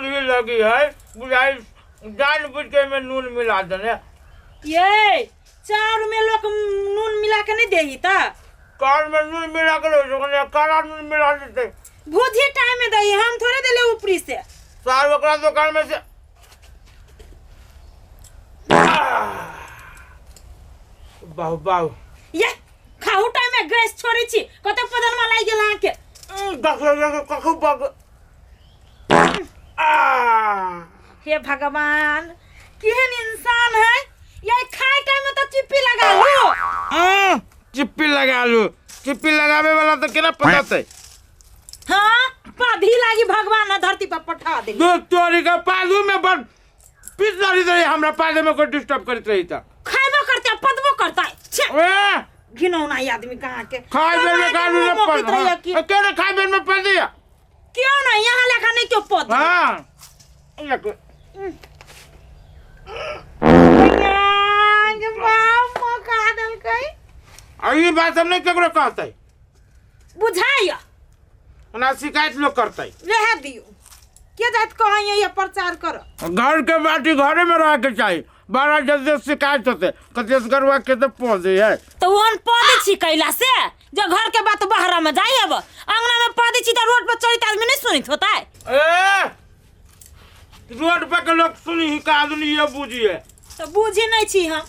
ही लगी है बुझाई जान बुझ के में नून मिला देने। ये चाउर में लोग नून मिला के नहीं देही ता कार में नून मिला के दे काला नून मिला देते भुजी टाइम में दही हम थोड़े देले ऊपरी से सार ओकरा दुकान में से बाहु बाहु ये खाहू टाइम में गैस छोड़ी छी कते पदन में लाग गेल आके देख कखु बग हे भगवान केहन इंसान है ये खाए टाइम में तो चिप्पी लगा लो चिप्पी लगा लो चिप्पी लगावे वाला तो केना पटाते हां पाधी लागी भगवान ना धरती पर पठा दे दो तोरी का पालू में बड़ पिछली रही हमरा पाले में कोई डिस्टर्ब करत रही था खाइबो करते पदबो करता है घिनौना आदमी कहां के खाए में कालू न पड़ केना खाए में पड़ दिया क्यों ना यहां लेखा नहीं क्यों पद हां ये बात हमने केकरो कहते बुझाइया ना शिकायत लोग करते रह दियो के जात कहिए ये प्रचार करो घर के बाटी घरे में रह के चाहिए बड़ा जल्दी शिकायत होते कतेसगरवा के तो पौधे है तो वन पौधे छी कैला से जो घर के बात बाहर में जाई अब अंगना में पौधे छी तो रोड पर चलते आदमी नहीं सुनित होता है रोड पे के लोग सुनी ही का आदमी ये बुझिए तो बुझी नहीं छी हम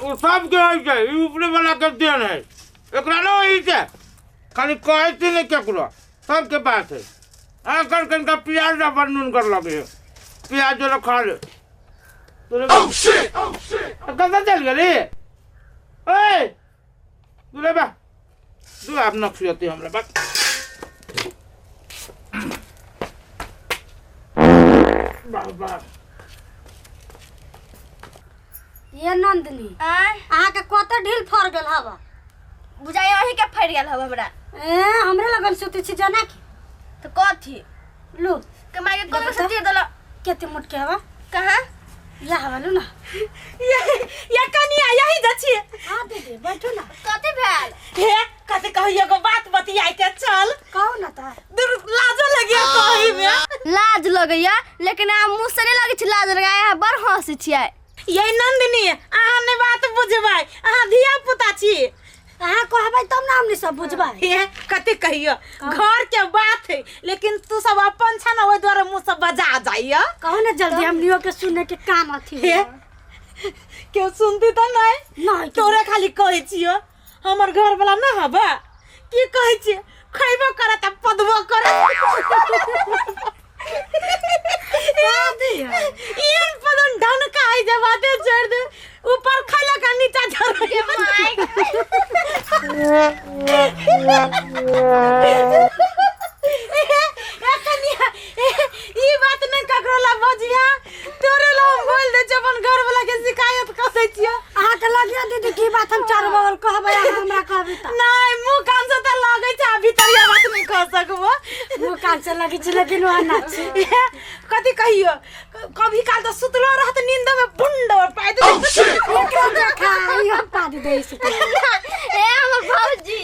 वो सब के होई छै ई ऊपरे वाला के देन है एकरा न होई छै खाली कहते नहीं केकरो सब के बात है कर कनका प्याज ना बनून कर लगे प्याज जो खा ले ओह शिट कहाँ चल गए ओए दूल्हे बा तू आप न खुलते हमरा बात बाबा ये नंदनी अहाँ के कत ढील फर गेल हवा बुझाई अही के फट गेल हवा हमरा हमरे लगन सुते छी जाना की तो कथी लो कमाई के कोन से दे दला केते मोट के हवा कहां या हवा लो ना ये कनिया यही दछि हां दीदी बैठो ना कथी भेल हे कते कहियो को बात बतियाई के चल कहू ना ता दूर लाजो लगिया कहि में लाज लगैया लेकिन आ मुंह से नहीं लगे छ लाज लगाए है बड़ हंसी छियै ये नंदिनी अहाँ ने बात बुझबाई अहाँ धिया पुता छी अहाँ कहबै तब ना हमनी सब बुझबै हे कते कहियो घर के बात है लेकिन तू सब अपन छ ना ओइ द्वारा मुंह सब बजा जाइया कहू ना जल्दी हमनियो के सुने के काम अथी हे क्यों सुनती तो नहीं तोरे खाली कहै छियो हमर घर वाला ना हबा की कहै छी खइबो करत पदबो करत इन पदन ढन का आई जे बाते छोड़ दे ऊपर खैला का नीचा झर के माई कनिया ई बात न ककरो ला बजिया तोरे ला बोल दे जबन घर वाला के शिकायत कर दै छियो अहाँ के लगिया दीदी की बात हम चार बगल कहबै हमरा कहबै त नहीं मुंह कान से त लागै छै भीतर या बात नहीं कह सकबो मुंह कान से लगी छ लेकिन वहां ना छ कथी कहियो कभी काल तो सुतलो रहत नींद में बुंड पाइ दे खाई पाद दे से ए हमर भौजी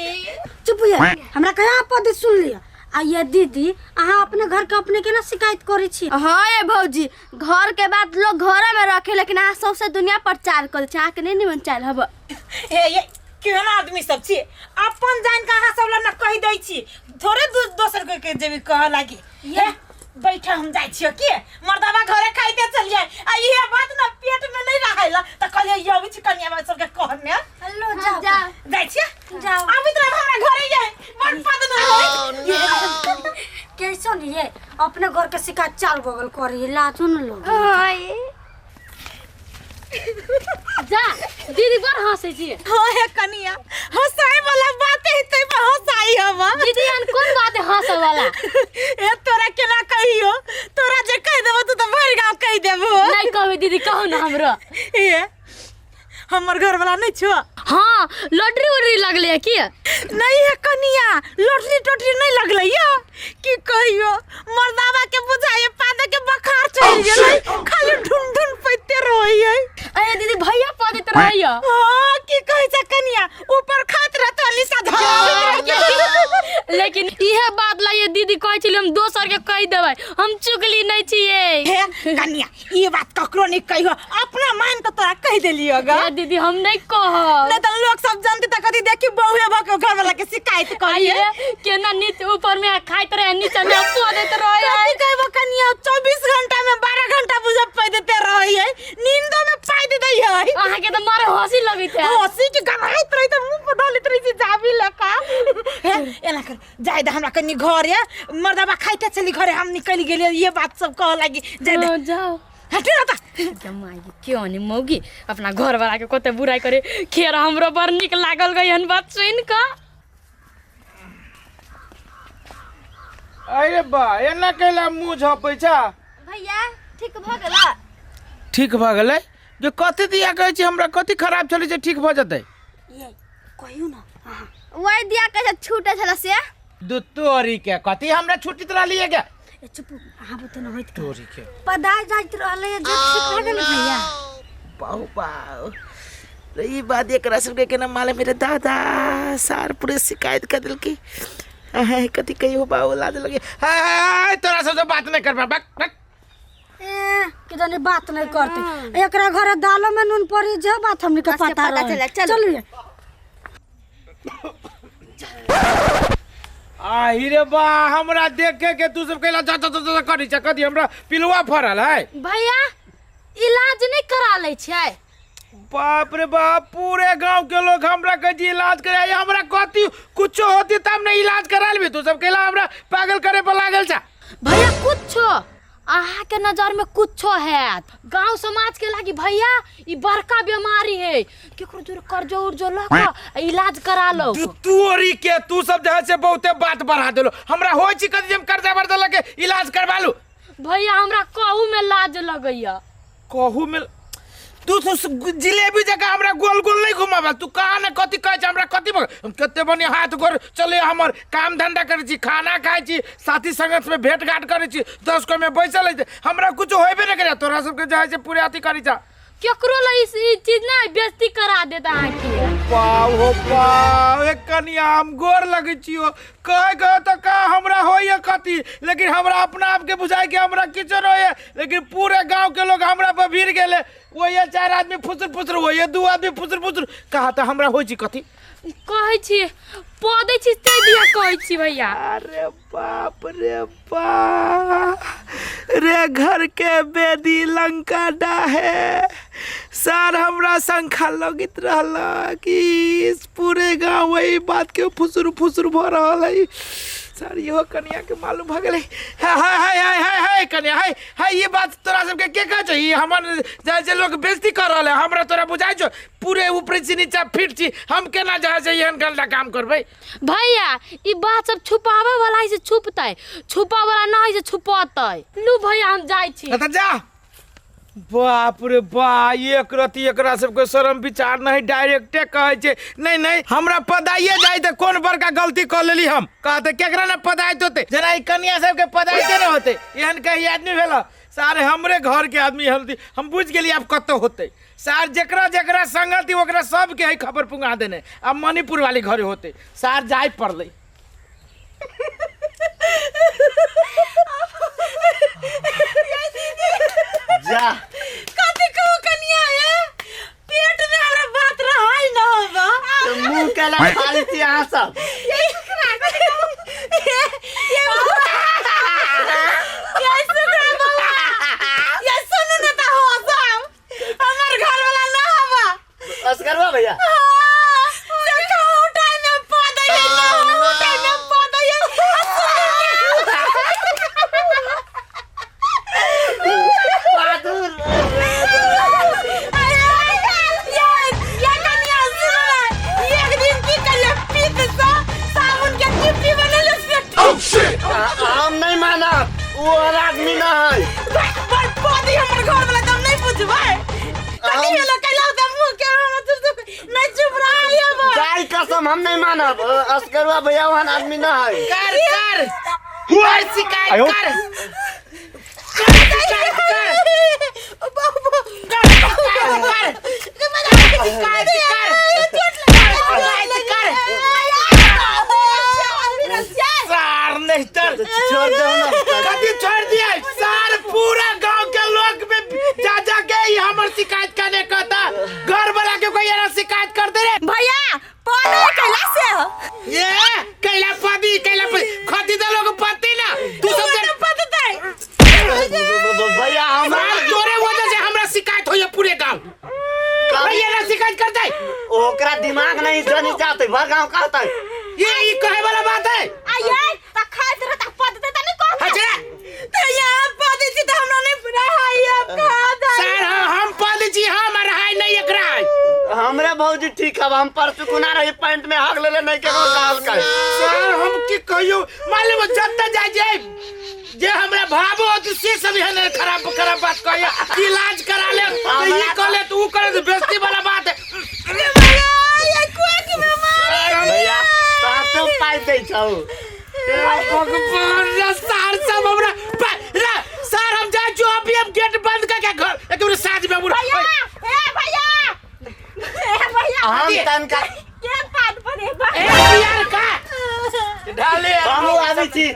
चुप यार हमरा कहा पद सुन लिया आ ये दीदी अहाँ अपने घर के अपने के ना शिकायत करे छी हां ए भौजी घर के बात लोग घर में रखे लेकिन आ सबसे दुनिया प्रचार करे छ आ के नहीं निमन चाल हब ए ये केहन आदमी सब छी अपन जान का अहाँ सब ला न कहि दै छी थोड़े दोसर के जेबी कह लागी ये बैठा हम जाय छियो के मर्दावा घरे खाइते चल जाय आ ये बात न पेट में नहीं रहैला त कहलिए ये अभी छी कन्या बा सब के कहने हेलो जाओ जाय छी जाओ अभी तो हमरा घरे जाय बड़ पद न कैसो नहीं है अपने घर के शिकायत चाल बगल करी लाजो न लो जा दीदी बड़ हंसे छी हो हे कनिया हंसाई वाला बात है तै पर हंसाई हम दीदी अन कोन बात है हंसे वाला ए तोरा केना कहियो तोरा जे कह देबो तू तो भर गांव कह देबो नहीं कहबे दीदी कहू ना हमरो ए हमर घर वाला नहीं छो हां लॉटरी उटरी लगले है की नहीं है कनिया लॉटरी टोटरी नहीं लगले यो की कहियो मर्दावा के बुझाए पादे के बुखार चढ़ गेलै खाली ढुन ढुन पइते रहै अरे दीदी भैया पदत रहैया हां की कहै छ कनिया ऊपर खात रहत अली सा धर लेकिन इहे बात ला ये दीदी कहै छली हम दोसर के कह देबै हम चुगली नहीं छिए। हे कन्या ये बात ककरो नहीं कहियो, अपना मान के तोरा कह देलियो ग। ए दीदी हम नहीं कह नहीं तो लोग सब जानते त कदी देखी बहुए भक घर वाला के शिकायत करिए। केना नीचे ऊपर में खाइत रहे नीचे में सो देत रहे। कथी कहबो कन्या 24 घंटा में 12 घंटा बुझे पै देते रही है, नींदो में पाइ दे दई है। अहाँ के तो मारे हंसी लगैत है। हंसी के गमाइत रही त मुंह पर डालित रही जाबी लका। हे एना कर जाय दे हमरा कनी घर है, मर्दबा खाइते चली घरे हम निकल गेलिए, ये बात सब कह लागी। जाय दे जाओ हटे ना त जमाई क्यों नहीं मौगी अपना घर वाला के कते बुराई करे। खेर हमरो बड़ निक लागल गयन बात सुन का। अरे बा एना कैला मुंह झपै छ। भैया ठीक भ गेला? ठीक भ गेलै जे कथि दिया कहै छी हमरा कथि खराब चलै छै ठीक भ जतै। ये कहियो ना वही दिया के छूटे छला से दू तोरी के कथि हमरा छुट्टी रहलिए के। ए चुप अहाँ बते न होइत तोरी के पदाय जाइत रहले जे ठीक भ गेल भैया। पाऊ पाऊ रही बात एकरा सबके केना माले मेरे दादा सार पूरे शिकायत कर दिल की है कथी कहियो बाऊ लाज लगे। हाय तोरा से तो बात नहीं कर बक बक। ए कि जाने बात नहीं करते, एकरा घरे दालो में नून पड़ी जे बात हमनी के पता रहे। चलिए आही रे बा हमरा देखे के तू सब कैला जा करी छ कथि हमरा पिलुआ फरल है। भैया इलाज नहीं करा ले छै। बाप रे बाप पूरे गांव के लोग हमरा कहे इलाज करे, हमरा कथि कुछ होती तब ने इलाज करा लेबे। तू सब कैला हमरा पागल करे पर लागल छ। भैया कुछ अहाँ के नजर में कुछ है गांव समाज के लागी भैया ई बड़का बीमारी है, केकरो जोर कर्जो उर्जो लक इलाज करा लो। तोरी के तू सब जहां से बहुते बात बढ़ा देलो, हमरा होय छी कथि हम कर्जा वर्जा लगे इलाज करवा लू। भैया हमरा कहू में लाज लगैया। कहू में तू तो जिलेबी जगह हमरा गोल गोल नहीं घुमाबा। तू कहा ना कथि कहे छ हमरा कथि हम कते बनी हाथ गोर चले हमर काम धंधा करे छी, खाना खाइ छी, साथी संगत में भेंट घाट करे छी, 10 को में बैसल है हमरा कुछ होबे नहीं करे। तोरा सब के जाय से पूरे अथि करी छ केकरो ला इस चीज ना बेइज्जती करा देता है के। पाव हो पाव एक कनिया हम गोर लगे छियो कह गए तो का हमरा होय कथि, लेकिन हमरा अपना आप के बुझाई के हमरा किछो न होय, लेकिन पूरे गांव के लोग हमरा पर भीड़ गेले। वो ये 4 आदमी फुसर फुसर वो ये 2 आदमी फुसर फुसर कहा था हमरा होय छी कथि कहै छी पदे छी ते दिया कहै छी भैया। अरे बाप रे बाप रे घर के बेदी लंका डाहे सर हमरा संखा लगित रहला कि पूरे गांव वही बात के फुसुर फुसुर भ रहल है। सर यो कन्या के मालूम भ गेलै। हाय कन्या हाय ये बात तोरा सब के कह छै हमर जैसे लोग बेइज्जती कर रहले हमरा तोरा बुझाइ छ पूरे ऊपर से नीचे फिट छी हम केना जहां से एहन गलत काम करबै। भैया ई बात सब छुपावे वाला है से छुपतै, छुपा वाला ना है से छुपतै। लू भैया हम जाय छी। त जा बाप रे बा एक रति एकरा सबके शर्म विचार नहीं डायरेक्टे कहे छे नहीं नहीं हमरा पदाइए जाय त कौन बड़का गलती कर लेली हम कहते केकरा ने पदाइत होते जना ई कन्या सबके पदाइते न होते एहन कहीं आदमी भेला सारे हमरे घर के आदमी हल्दी हम बुझ गेली अब कत होते सार जेकरा जेकरा संगति ओकरा सब के है खबर पुंगा देने अब मणिपुर वाली घरे होते सार जाय पड़ले। जा कथी कहू कन्या है पेट में हमरा बात रहै न होबा तो मुंह केला खाली छी अहाँ सब। असगरवा भैया हम नहीं माना वो आदमी ना है हमर घर वाला तुम नहीं पूछबै कथि भेलो कैला त मुंह के नहीं चुप रहिए बा गाय कसम हम नहीं माना असगरवा भैया वहां आदमी ना है। कर हुआ शिकायत छोड़ दो ना कथी ओकरा दिमाग नहीं जनी जाते भर गांव कहता है ये कहे वाला बात है। आये त खात रह त पद दे तनी को अच्छा त यहाँ पद छी त हमरा नहीं पूरा है अब खा सर हम पद जी हम रहाय नहीं एकरा हमरे भौजी ठीक है हम परसों कुना रही पैंट में हक लेले नहीं केकरो काल का सर हम की कहियो मालूम जत्ता जाय जाय जे हमरा भाबो तो से सब है खराब खराब बात कहिया इलाज करा ले तो ये कहले तो ऊ करे तो बेइज्जती वाला बात है। ये कोई की मामा भैया तो पाई दे छौ भगवान सर सब हमरा सर हम जा जो अभी हम गेट बंद करके घर एकदम साथ में बुरा भैया ए भैया हम तन का के पाद पर ए यार का ढाले हम आवी छी